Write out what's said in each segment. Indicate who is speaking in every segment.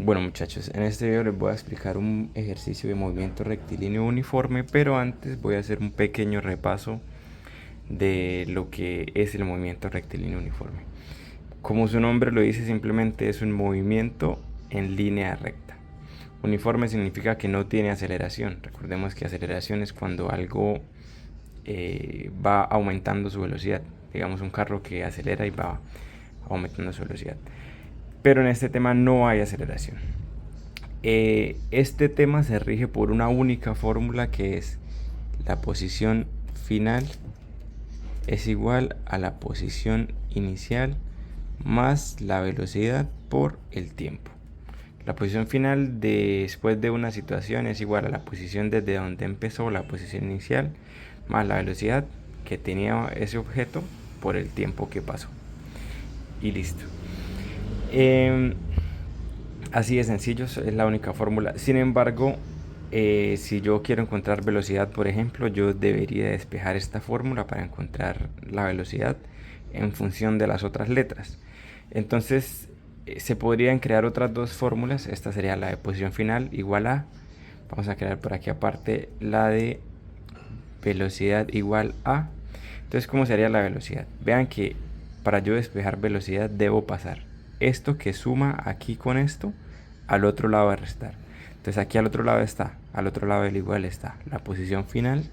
Speaker 1: Bueno muchachos, en este video les voy a explicar un ejercicio de movimiento rectilíneo uniforme, pero antes voy a hacer un pequeño repaso de lo que es el movimiento rectilíneo uniforme. Como su nombre lo dice, simplemente es un movimiento en línea recta. Uniforme significa que no tiene aceleración. Recordemos que aceleración es cuando algo va aumentando su velocidad. Digamos un carro que acelera y va aumentando su velocidad. Pero en este tema no hay aceleración. Este tema se rige por una única fórmula, que es la posición final es igual a la posición inicial más la velocidad por el tiempo. La posición final después de una situación es igual a la posición desde donde empezó la posición inicial más la velocidad que tenía ese objeto por el tiempo que pasó. Y listo. Así de sencillo, es la única fórmula. Sin embargo, si yo quiero encontrar velocidad, por ejemplo, yo debería despejar esta fórmula para encontrar la velocidad en función de las otras letras. Entonces, se podrían crear otras dos fórmulas. Esta sería la de posición final igual a, vamos a crear por aquí aparte la de velocidad igual a. Entonces, ¿cómo sería la velocidad? Vean que para yo despejar velocidad debo pasar esto que suma aquí con esto al otro lado de restar. Entonces aquí al otro lado está, al otro lado del igual está la posición final,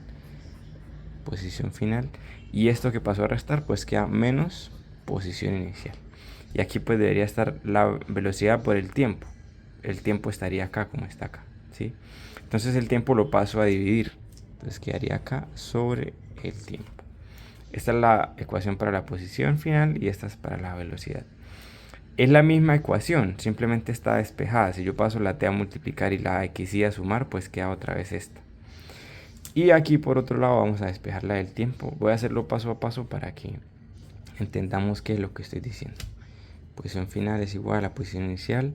Speaker 1: y esto que pasó a restar pues queda menos posición inicial. Y aquí pues debería estar la velocidad por el tiempo. El tiempo estaría acá como está acá, ¿sí? Entonces el tiempo lo paso a dividir. Entonces quedaría acá sobre el tiempo. Esta es la ecuación para la posición final y esta es para la velocidad. Es la misma ecuación, simplemente está despejada. Si yo paso la t a multiplicar y la x y a sumar, pues queda otra vez esta. Y aquí por otro lado vamos a despejar la del tiempo. Voy a hacerlo paso a paso para que entendamos qué es lo que estoy diciendo. Posición final es igual a la posición inicial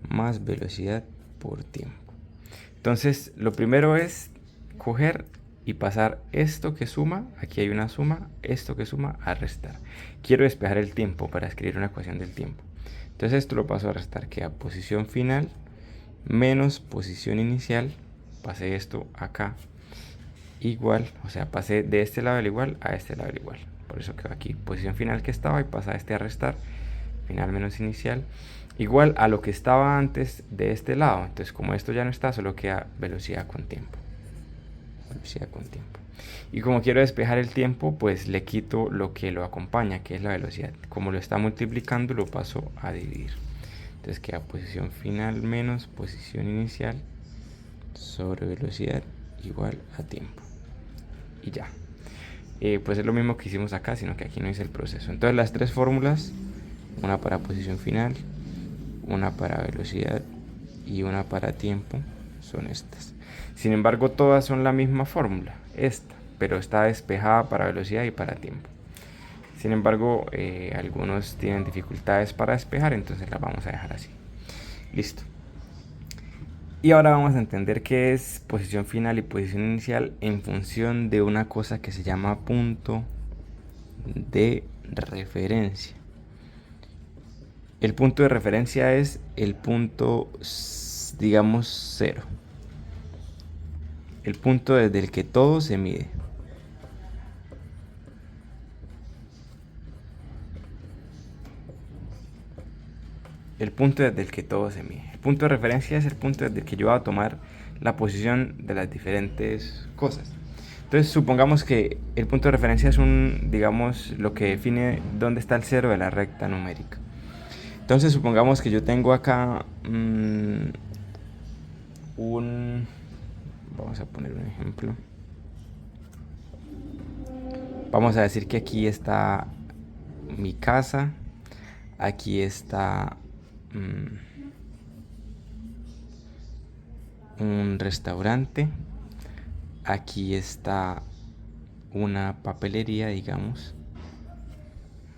Speaker 1: más velocidad por tiempo. Entonces lo primero es coger y pasar esto que suma, aquí hay una suma, esto que suma a restar. Quiero despejar el tiempo para escribir una ecuación del tiempo. Entonces esto lo paso a restar, queda posición final menos posición inicial. Pasé esto acá igual, o sea, pasé de este lado del igual a este lado del igual. Por eso quedó aquí posición final que estaba y pasa este a restar, final menos inicial, igual a lo que estaba antes de este lado. Entonces como esto ya no está, solo queda velocidad con tiempo. Velocidad con tiempo. Y como quiero despejar el tiempo, pues le quito lo que lo acompaña, que es la velocidad. Como lo está multiplicando, lo paso a dividir. Entonces queda posición final menos posición inicial sobre velocidad igual a tiempo. Y ya. Pues es lo mismo que hicimos acá, sino que aquí no hice el proceso. Entonces las tres fórmulas, una para posición final, una para velocidad y una para tiempo, son estas. Sin embargo, todas son la misma fórmula, esta, pero está despejada para velocidad y para tiempo. Sin embargo, algunos tienen dificultades para despejar, entonces las vamos a dejar así. Listo. Y ahora vamos a entender qué es posición final y posición inicial en función de una cosa que se llama punto de referencia. El punto de referencia es el punto, digamos, cero. El punto desde el que todo se mide. El punto desde el que todo se mide. El punto de referencia es el punto desde el que yo voy a tomar la posición de las diferentes cosas. Entonces supongamos que el punto de referencia es digamos, lo que define dónde está el cero de la recta numérica. Entonces supongamos que yo tengo acá vamos a poner un ejemplo. Vamos a decir que aquí está mi casa, aquí está un restaurante, aquí está una papelería, digamos,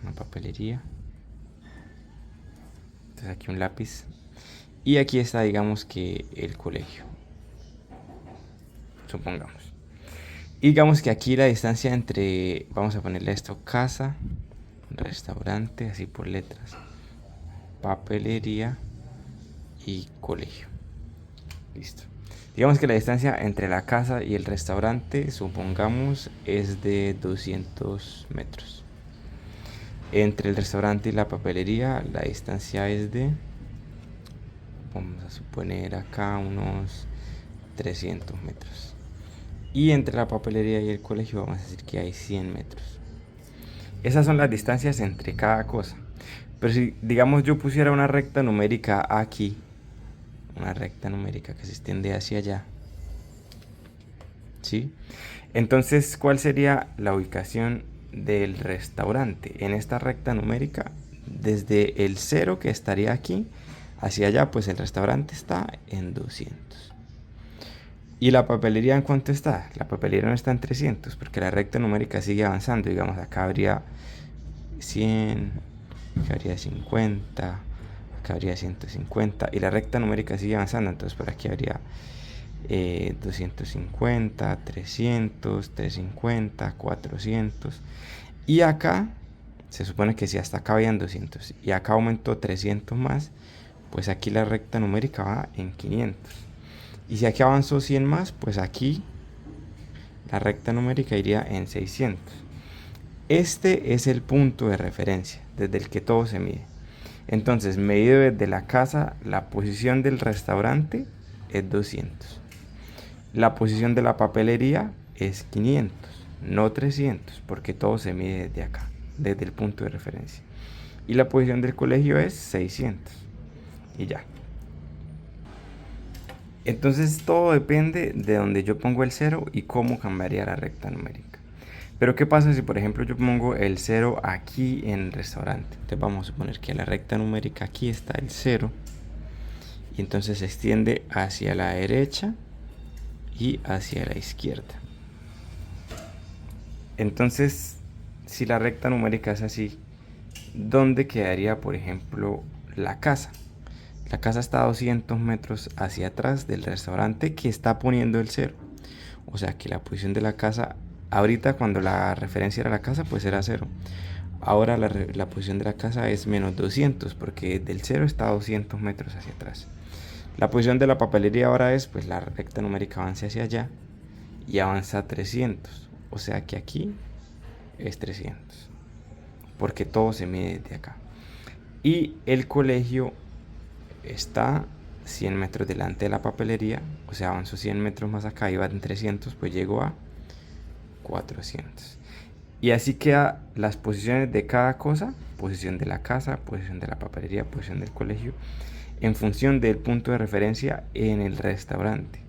Speaker 1: una papelería. Entonces aquí un lápiz. Y aquí está, digamos que el colegio. Supongamos. Y digamos que aquí la distancia entre, vamos a ponerle esto, casa, restaurante, así por letras, papelería y colegio. Listo. Digamos que la distancia entre la casa y el restaurante, supongamos, es de 200 metros. Entre el restaurante y la papelería, la distancia es de, vamos a suponer acá, unos 300 metros. Y entre la papelería y el colegio vamos a decir que hay 100 metros. Esas son las distancias entre cada cosa. Pero si, digamos, yo pusiera una recta numérica aquí, una recta numérica que se extiende hacia allá, ¿sí? Entonces, ¿cuál sería la ubicación del restaurante en esta recta numérica? Desde el 0 que estaría aquí hacia allá, pues el restaurante está en 200. ¿Y la papelería en cuánto está? La papelería no está en 300 porque la recta numérica sigue avanzando. Digamos, acá habría 100, acá habría 50, acá habría 150 y la recta numérica sigue avanzando. Entonces por aquí habría 250, 300, 350, 400. Y acá se supone que si hasta acá habían 200 y acá aumentó 300 más, pues aquí la recta numérica va en 500. Y si aquí avanzó 100 más, pues aquí la recta numérica iría en 600. Este es el punto de referencia desde el que todo se mide. Entonces, medido desde la casa, la posición del restaurante es 200. La posición de la papelería es 500, no 300, porque todo se mide desde acá, desde el punto de referencia. Y la posición del colegio es 600. Y ya. Entonces todo depende de donde yo pongo el 0 y cómo cambiaría la recta numérica. Pero ¿qué pasa si por ejemplo yo pongo el 0 aquí en el restaurante? Entonces vamos a suponer que en la recta numérica aquí está el 0 y entonces se extiende hacia la derecha y hacia la izquierda. Entonces, si la recta numérica es así, ¿dónde quedaría por ejemplo la casa? La casa está a 200 metros hacia atrás del restaurante que está poniendo el 0. O sea que la posición de la casa, ahorita cuando la referencia era la casa, pues era 0. Ahora la posición de la casa es menos 200 porque del 0 está a 200 metros hacia atrás. La posición de la papelería ahora es, pues la recta numérica avanza hacia allá y avanza 300. O sea que aquí es 300. Porque todo se mide desde acá. Y el colegio está 100 metros delante de la papelería, o sea, avanzó 100 metros más acá, iba en 300, pues llegó a 400. Y así quedan las posiciones de cada cosa, posición de la casa, posición de la papelería, posición del colegio, en función del punto de referencia en el restaurante.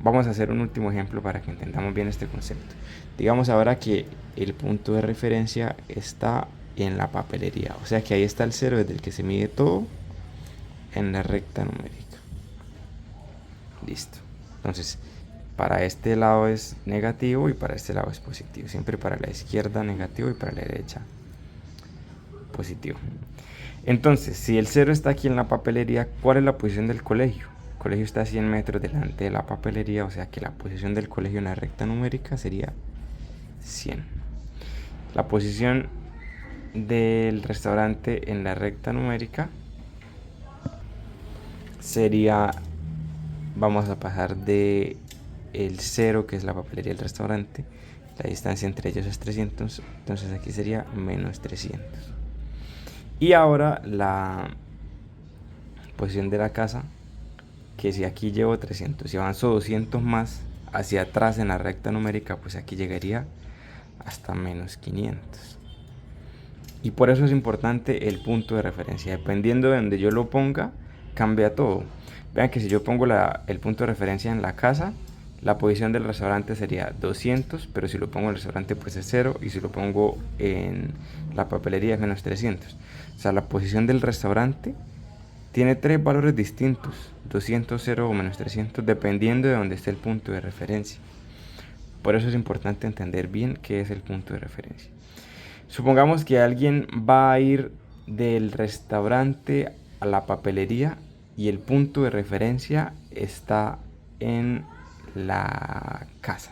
Speaker 1: Vamos a hacer un último ejemplo para que entendamos bien este concepto. Digamos ahora que el punto de referencia está en la papelería, o sea que ahí está el 0 desde el que se mide todo en la recta numérica. Listo. Entonces, para este lado es negativo y para este lado es positivo. Siempre para la izquierda negativo y para la derecha positivo. Entonces, si el 0 está aquí en la papelería, ¿cuál es la posición del colegio? El colegio está a 100 metros delante de la papelería, o sea que la posición del colegio en la recta numérica sería 100. La posición del restaurante en la recta numérica sería, vamos a pasar de el 0 que es la papelería del restaurante, la distancia entre ellos es 300, entonces aquí sería menos 300. Y ahora la posición de la casa, que si aquí llevo 300 y avanzo 200 más hacia atrás en la recta numérica, pues aquí llegaría hasta menos 500. Y por eso es importante el punto de referencia. Dependiendo de donde yo lo ponga, cambia todo. Vean que si yo pongo el punto de referencia en la casa, la posición del restaurante sería 200, pero si lo pongo en el restaurante pues es 0, y si lo pongo en la papelería es menos 300. O sea, la posición del restaurante tiene 3 valores distintos, 200, 0 o menos 300, dependiendo de donde esté el punto de referencia. Por eso es importante entender bien qué es el punto de referencia. Supongamos que alguien va a ir del restaurante a la papelería y el punto de referencia está en la casa,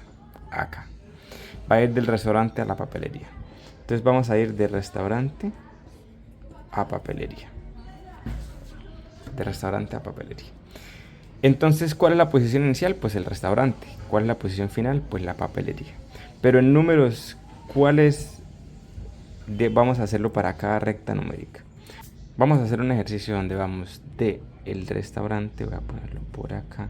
Speaker 1: acá. Va a ir del restaurante a la papelería. Entonces vamos a ir del restaurante a papelería. de restaurante a papelería. Entonces, ¿cuál es la posición inicial? Pues el restaurante. ¿Cuál es la posición final? Pues la papelería. Pero en números, vamos a hacerlo para cada recta numérica? Vamos a hacer un ejercicio donde vamos de el restaurante, voy a ponerlo por acá,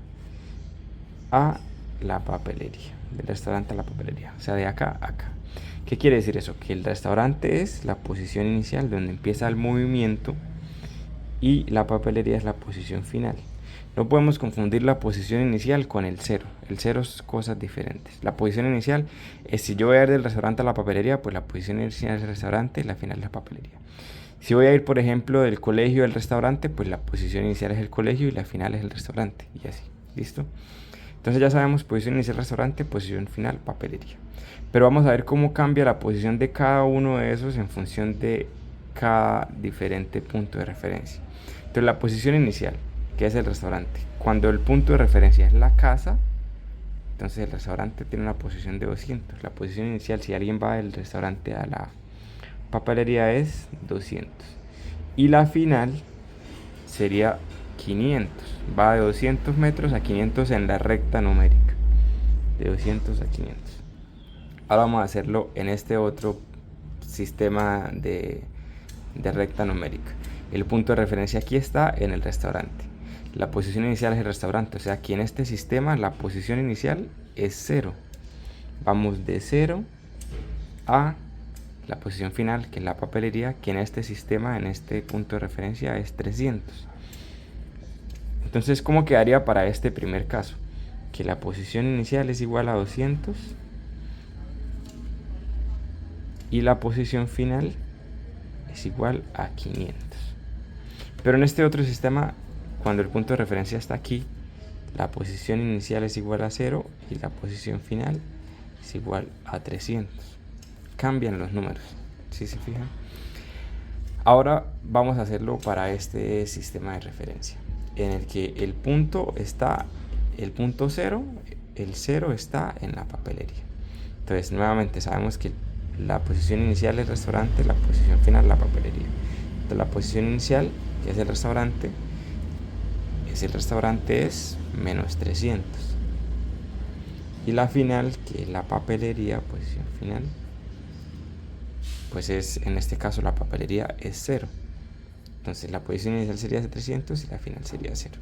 Speaker 1: a la papelería. Del restaurante a la papelería, o sea, de acá a acá. ¿Qué quiere decir eso? Que el restaurante es la posición inicial donde empieza el movimiento y la papelería es la posición final. No podemos confundir la posición inicial con el cero. El cero es cosas diferentes. La posición inicial es, si yo voy a ir del restaurante a la papelería, pues la posición inicial es el restaurante y la final es la papelería. Si voy a ir, por ejemplo, del colegio al restaurante, pues la posición inicial es el colegio y la final es el restaurante. Y así, ¿listo? Entonces ya sabemos posición inicial restaurante, posición final papelería. Pero vamos a ver cómo cambia la posición de cada uno de esos en función de cada diferente punto de referencia. Entonces la posición inicial, que es el restaurante, cuando el punto de referencia es la casa, entonces el restaurante tiene una posición de 200. La posición inicial, si alguien va del restaurante a la papelería, es 200. Y la final sería 500. Va de 200 metros a 500 en la recta numérica. De 200 a 500. Ahora vamos a hacerlo en este otro sistema de recta numérica. El punto de referencia aquí está en el restaurante. La posición inicial es el restaurante. O sea, aquí en este sistema la posición inicial es 0. Vamos de 0 a la posición final, que es la papelería, que en este sistema, en este punto de referencia, es 300. Entonces, ¿cómo quedaría para este primer caso? Que la posición inicial es igual a 200 y la posición final es igual a 500. Pero en este otro sistema, cuando el punto de referencia está aquí, la posición inicial es igual a 0 y la posición final es igual a 300. Cambian los números, ¿sí se fijan? Ahora vamos a hacerlo para este sistema de referencia, en el que el punto 0, el 0 está en la papelería. Entonces, nuevamente sabemos que la posición inicial es el restaurante, la posición final la papelería. Entonces, la posición inicial, que es el restaurante, es menos 300. Y la final, que es la papelería, posición final, pues es, en este caso, la papelería es 0. Entonces la posición inicial sería 300 y la final sería 0.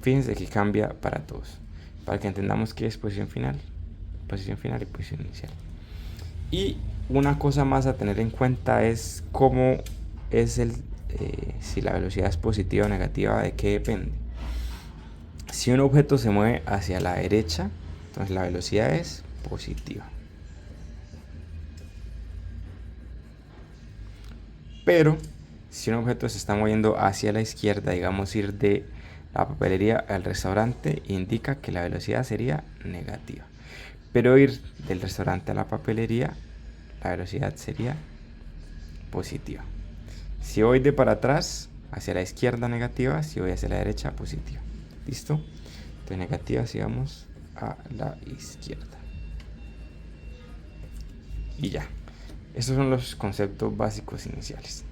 Speaker 1: Fíjense que cambia para todos, para que entendamos qué es posición final y posición inicial. Y una cosa más a tener en cuenta es cómo es si la velocidad es positiva o negativa, de qué depende. Si un objeto se mueve hacia la derecha, entonces la velocidad es positiva. Pero si un objeto se está moviendo hacia la izquierda, digamos ir de la papelería al restaurante, indica que la velocidad sería negativa. Pero ir del restaurante a la papelería, la velocidad sería positiva. Si voy de para atrás, hacia la izquierda, negativa. Si voy hacia la derecha, positiva. ¿Listo? Entonces negativa si vamos a la izquierda. Y ya. Estos son los conceptos básicos iniciales.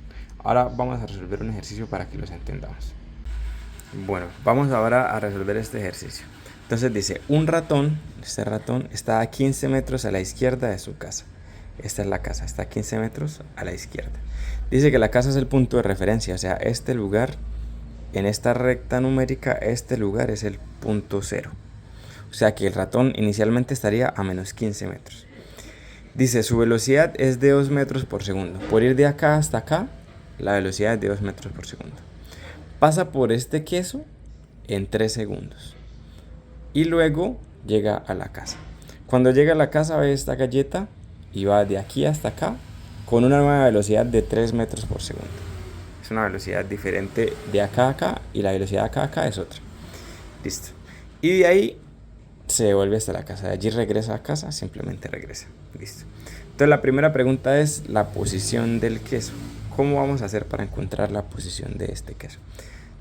Speaker 1: Ahora vamos a resolver un ejercicio para que los entendamos. Bueno, vamos ahora a resolver este ejercicio. Entonces dice, este ratón está a 15 metros a la izquierda de su casa. Esta es la casa, está a 15 metros a la izquierda. Dice que la casa es el punto de referencia, o sea, este lugar, en esta recta numérica, este lugar es el punto 0. O sea que el ratón inicialmente estaría a menos 15 metros. Dice, su velocidad es de 2 metros por segundo. Por ir de acá hasta acá, la velocidad es de 2 metros por segundo. Pasa por este queso en 3 segundos. Y luego llega a la casa. Cuando llega a la casa ve esta galleta y va de aquí hasta acá con una nueva velocidad de 3 metros por segundo. Es una velocidad diferente de acá a acá y la velocidad de acá a acá es otra. Listo. Y de ahí se devuelve hasta la casa. De allí regresa a casa, simplemente regresa. Listo. Entonces la primera pregunta es la posición del queso. ¿Cómo vamos a hacer para encontrar la posición de este queso?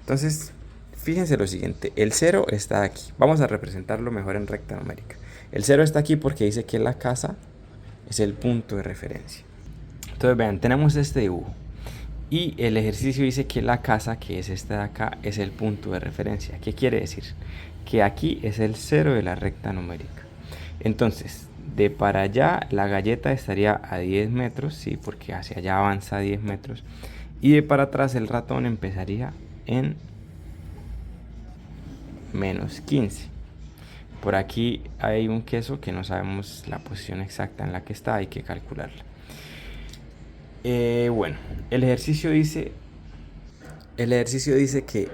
Speaker 1: Entonces, fíjense lo siguiente. El 0 está aquí. Vamos a representarlo mejor en recta numérica. El 0 está aquí porque dice que la casa es el punto de referencia. Entonces vean, tenemos este dibujo. Y el ejercicio dice que la casa, que es esta de acá, es el punto de referencia. ¿Qué quiere decir? Que aquí es el cero de la recta numérica. Entonces, de para allá la galleta estaría a 10 metros, sí, porque hacia allá avanza 10 metros. Y de para atrás el ratón empezaría en menos 15. Por aquí hay un queso que no sabemos la posición exacta en la que está, hay que calcularla. Bueno, el ejercicio dice que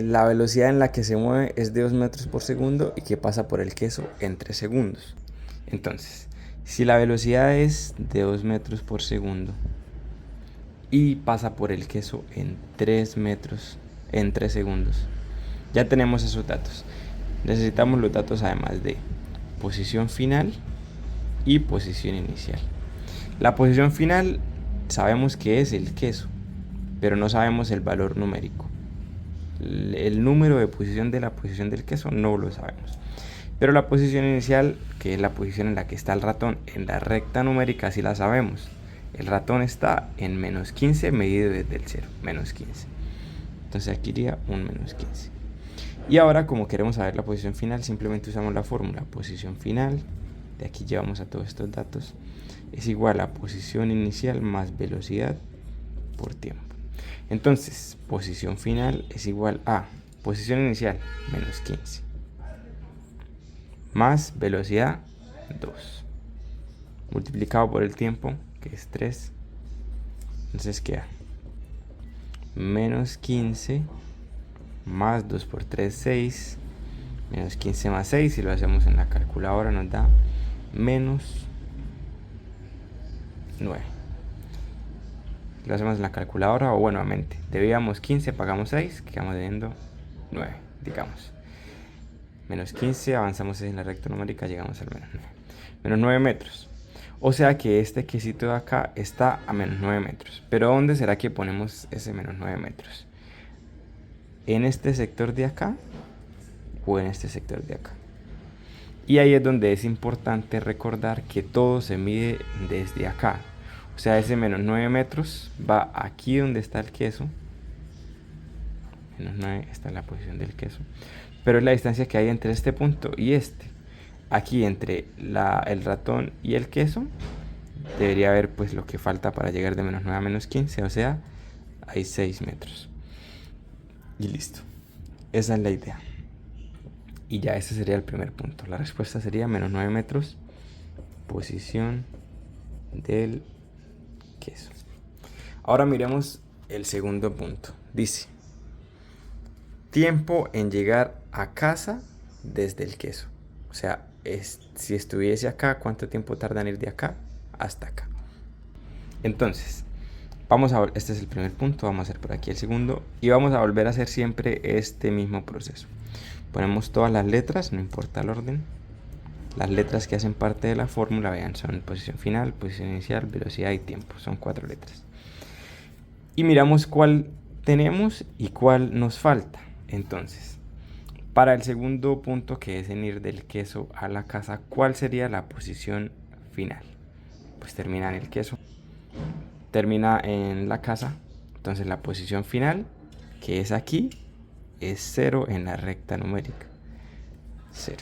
Speaker 1: la velocidad en la que se mueve es de 2 metros por segundo y que pasa por el queso en 3 segundos. Entonces, si la velocidad es de 2 metros por segundo y pasa por el queso en 3 metros en 3 segundos, ya tenemos esos datos. Necesitamos los datos además de posición final y posición inicial. La posición final sabemos que es el queso, pero no sabemos el valor numérico. El número de posición de la posición del queso no lo sabemos. Pero la posición inicial, que es la posición en la que está el ratón en la recta numérica, sí la sabemos. El ratón está en menos 15 medido desde el 0, menos 15. Entonces aquí iría un menos 15. Y ahora, como queremos saber la posición final, simplemente usamos la fórmula. Posición final, de aquí llevamos a todos estos datos, es igual a posición inicial más velocidad por tiempo. Entonces, posición final es igual a posición inicial menos 15 más velocidad 2 multiplicado por el tiempo, que es 3. Entonces queda menos 15 más 2 por 3, 6. Menos 15 más 6, si lo hacemos en la calculadora nos da menos 9. Lo hacemos en la calculadora o buenamente. Debíamos 15, pagamos 6, quedamos debiendo 9, digamos. Menos 15, avanzamos en la recta numérica, llegamos al menos 9. Menos 9 metros. O sea que este quesito de acá está a menos 9 metros. Pero ¿dónde será que ponemos ese menos 9 metros? ¿En este sector de acá o en este sector de acá? Y ahí es donde es importante recordar que todo se mide desde acá. O sea, ese menos 9 metros va aquí donde está el queso. Menos 9 está en la posición del queso. Pero es la distancia que hay entre este punto y este. Aquí entre el ratón y el queso debería haber pues lo que falta para llegar de menos 9 a menos 15. O sea, hay 6 metros. Y listo. Esa es la idea. Y ya ese sería el primer punto. La respuesta sería menos 9 metros. Posición del queso. Ahora miremos el segundo punto. Dice: tiempo en llegar a casa desde el queso. O sea, si estuviese acá, ¿cuánto tiempo tarda en ir de acá hasta acá? Entonces, este es el primer punto, vamos a hacer por aquí el segundo y vamos a volver a hacer siempre este mismo proceso. Ponemos todas las letras, no importa el orden. Las letras que hacen parte de la fórmula, vean, son posición final, posición inicial, velocidad y tiempo. Son 4 letras. Y miramos cuál tenemos y cuál nos falta. Entonces, para el segundo punto, que es en ir del queso a la casa, ¿cuál sería la posición final? Pues termina en el queso, termina en la casa. Entonces la posición final, que es aquí, es 0 en la recta numérica. 0.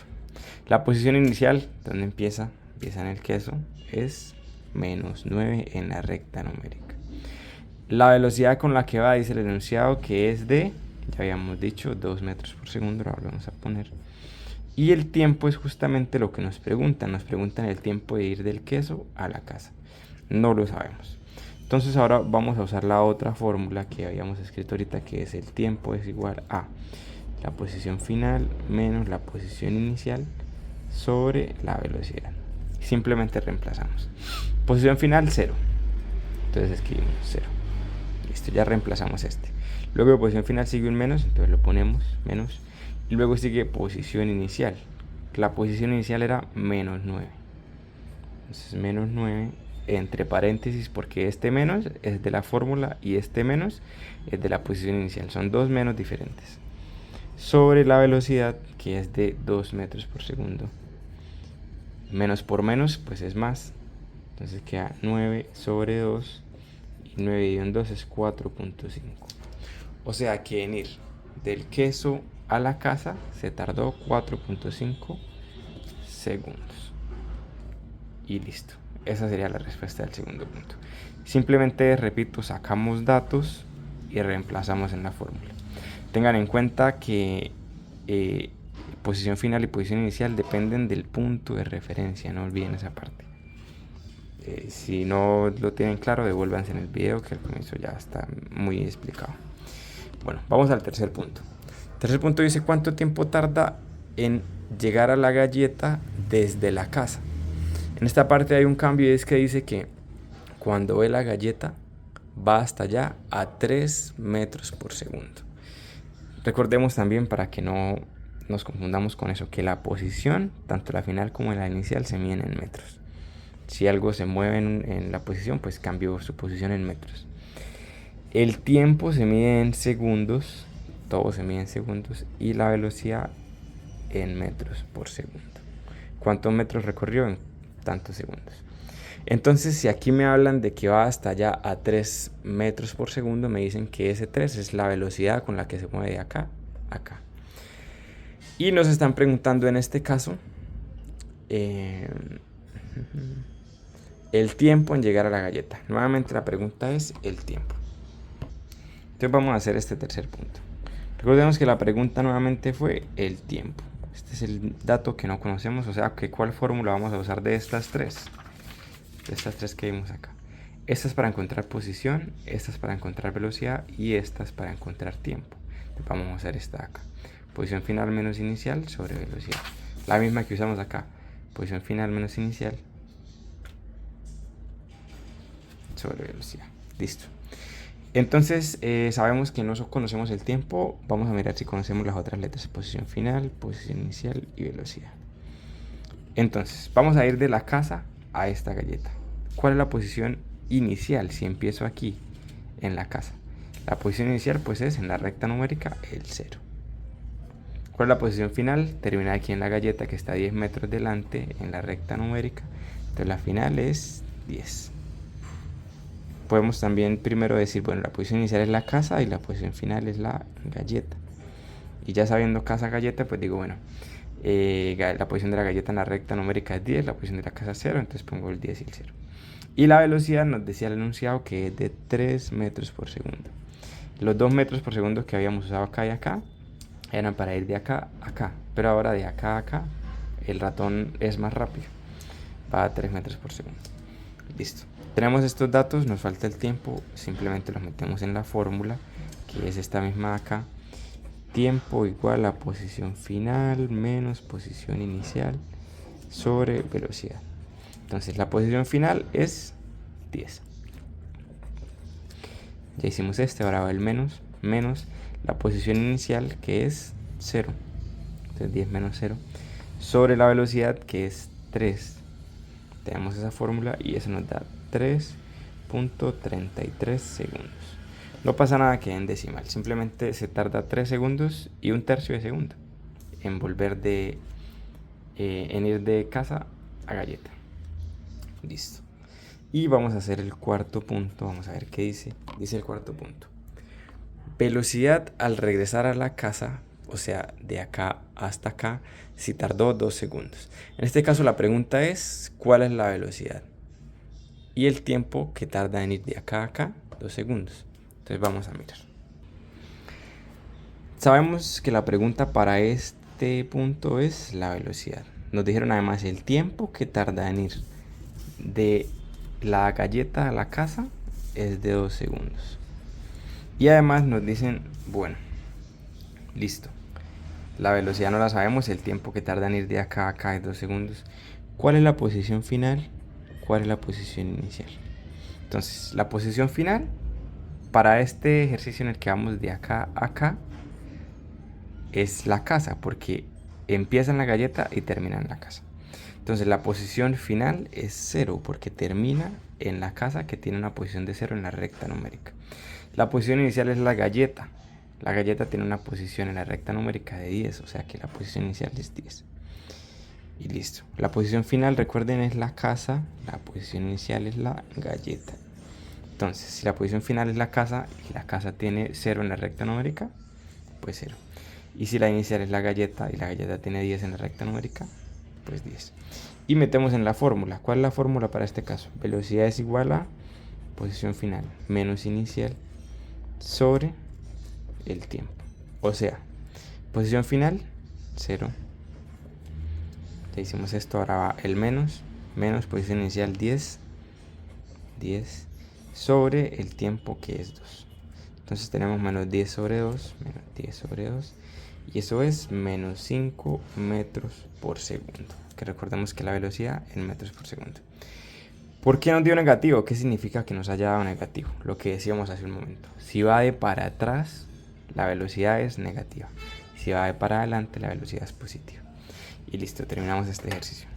Speaker 1: La posición inicial, donde empieza en el queso, es menos 9 en la recta numérica. La velocidad con la que va, dice el enunciado, que es de, ya habíamos dicho, 2 metros por segundo, ahora lo vamos a poner. Y el tiempo es justamente lo que nos preguntan el tiempo de ir del queso a la casa. No lo sabemos. Entonces ahora vamos a usar la otra fórmula que habíamos escrito ahorita, que es el tiempo es igual a la posición final menos la posición inicial sobre la velocidad. Simplemente reemplazamos. Posición final 0. Entonces escribimos 0. Listo, ya reemplazamos este. Luego de posición final sigue un menos, entonces lo ponemos menos. Y luego sigue posición inicial. La posición inicial era menos 9. Entonces menos 9 entre paréntesis, porque este menos es de la fórmula y este menos es de la posición inicial. Son dos menos diferentes. Sobre la velocidad, que es de 2 metros por segundo. Menos por menos, pues es más. Entonces queda 9 sobre 2. Y 9 dividido en 2 es 4.5. O sea que en ir del queso a la casa se tardó 4.5 segundos. Y listo. Esa sería la respuesta del segundo punto. Simplemente, repito, sacamos datos y reemplazamos en la fórmula. Tengan en cuenta que posición final y posición inicial dependen del punto de referencia. No olviden esa parte. Si no lo tienen claro, devuélvanse en el video, que al comienzo ya está muy explicado. Bueno, vamos al tercer punto. El tercer punto dice cuánto tiempo tarda en llegar a la galleta desde la casa. En esta parte hay un cambio y es que dice que cuando ve la galleta va hasta allá a 3 metros por segundo. Recordemos también, para que no nos confundamos con eso, que la posición, tanto la final como la inicial, se miden en metros. Si algo se mueve en la posición, pues cambió su posición en metros. El tiempo se mide en segundos, todo se mide en segundos, y la velocidad en metros por segundo. ¿Cuántos metros recorrió en tantos segundos? Entonces, si aquí me hablan de que va hasta allá a 3 metros por segundo, me dicen que ese 3 es la velocidad con la que se mueve de acá a acá. Y nos están preguntando en este caso el tiempo en llegar a la galleta. Nuevamente la pregunta es el tiempo. Entonces vamos a hacer este tercer punto. Recordemos que la pregunta nuevamente fue el tiempo. Este es el dato que no conocemos, o sea, que ¿cuál fórmula vamos a usar de estas tres? De estas tres que vimos acá. Esta es para encontrar posición, esta es para encontrar velocidad y esta es para encontrar tiempo. Entonces vamos a usar esta acá. Posición final menos inicial sobre velocidad. La misma que usamos acá. Posición final menos inicial sobre velocidad. Listo. Entonces sabemos que no conocemos el tiempo. Vamos a mirar si conocemos las otras letras. Posición final, posición inicial y velocidad. Entonces vamos a ir de la casa a esta galleta. ¿Cuál es la posición inicial si empiezo aquí en la casa? La posición inicial pues es en la recta numérica el 0. ¿Cuál es la posición final? Termina aquí en la galleta que está 10 metros delante en la recta numérica. Entonces la final es 10. Podemos también primero decir, bueno, la posición inicial es la casa y la posición final es la galleta. Y ya sabiendo casa, galleta, pues digo, bueno, la posición de la galleta en la recta numérica es 10, la posición de la casa es 0, entonces pongo el 10 y el 0. Y la velocidad nos decía el enunciado que es de 3 metros por segundo. Los 2 metros por segundo que habíamos usado acá y acá eran para ir de acá a acá, pero ahora de acá a acá el ratón es más rápido, va a 3 metros por segundo. Listo. Tenemos estos datos, nos falta el tiempo, simplemente los metemos en la fórmula, que es esta misma acá. Tiempo igual a posición final menos posición inicial sobre velocidad. Entonces la posición final es 10. Ya hicimos ahora va el menos la posición inicial, que es 0. Entonces 10 menos 0 sobre la velocidad, que es 3. Tenemos esa fórmula y eso nos da 3.33 segundos. No pasa nada que en decimal, simplemente se tarda 3 segundos y 1/3 de segundo en volver en ir de casa a galleta. Listo. Y vamos a hacer el cuarto punto, vamos a ver qué dice. Dice el cuarto punto: velocidad al regresar a la casa, o sea, de acá hasta acá, si tardó 2 segundos. En este caso la pregunta es, ¿cuál es la velocidad? Y el tiempo que tarda en ir de acá a acá, 2 segundos. Entonces vamos a mirar. Sabemos que la pregunta para este punto es la velocidad. Nos dijeron además el tiempo que tarda en ir de la galleta a la casa es de 2 segundos. Y además nos dicen, bueno, listo. La velocidad no la sabemos, el tiempo que tarda en ir de acá a acá es 2 segundos. ¿Cuál es la posición final? ¿Cuál es la posición inicial? Entonces, la posición final para este ejercicio en el que vamos de acá a acá es la casa, porque empieza en la galleta y termina en la casa. Entonces la posición final es 0 porque termina en la casa, que tiene una posición de 0 en la recta numérica. La posición inicial es la galleta. La galleta tiene una posición en la recta numérica de 10, o sea que la posición inicial es 10. Y listo. La posición final, recuerden, es la casa, la posición inicial es la galleta. Entonces, si la posición final es la casa y la casa tiene 0 en la recta numérica, pues 0. Y si la inicial es la galleta y la galleta tiene 10 en la recta numérica, pues 10. Y metemos en la fórmula. ¿Cuál es la fórmula para este caso? Velocidad es igual a posición final menos inicial sobre el tiempo. O sea, posición final, 0. Ya hicimos esto, ahora va el menos posición inicial 10 sobre el tiempo, que es 2. Entonces tenemos menos 10 sobre 2, menos 10 sobre 2, y eso es menos 5 metros por segundo. Que recordemos que la velocidad en metros por segundo. ¿Por qué nos dio negativo? ¿Qué significa que nos haya dado negativo? Lo que decíamos hace un momento. Si va de para atrás, la velocidad es negativa. Si va de para adelante, la velocidad es positiva. Y listo, terminamos este ejercicio.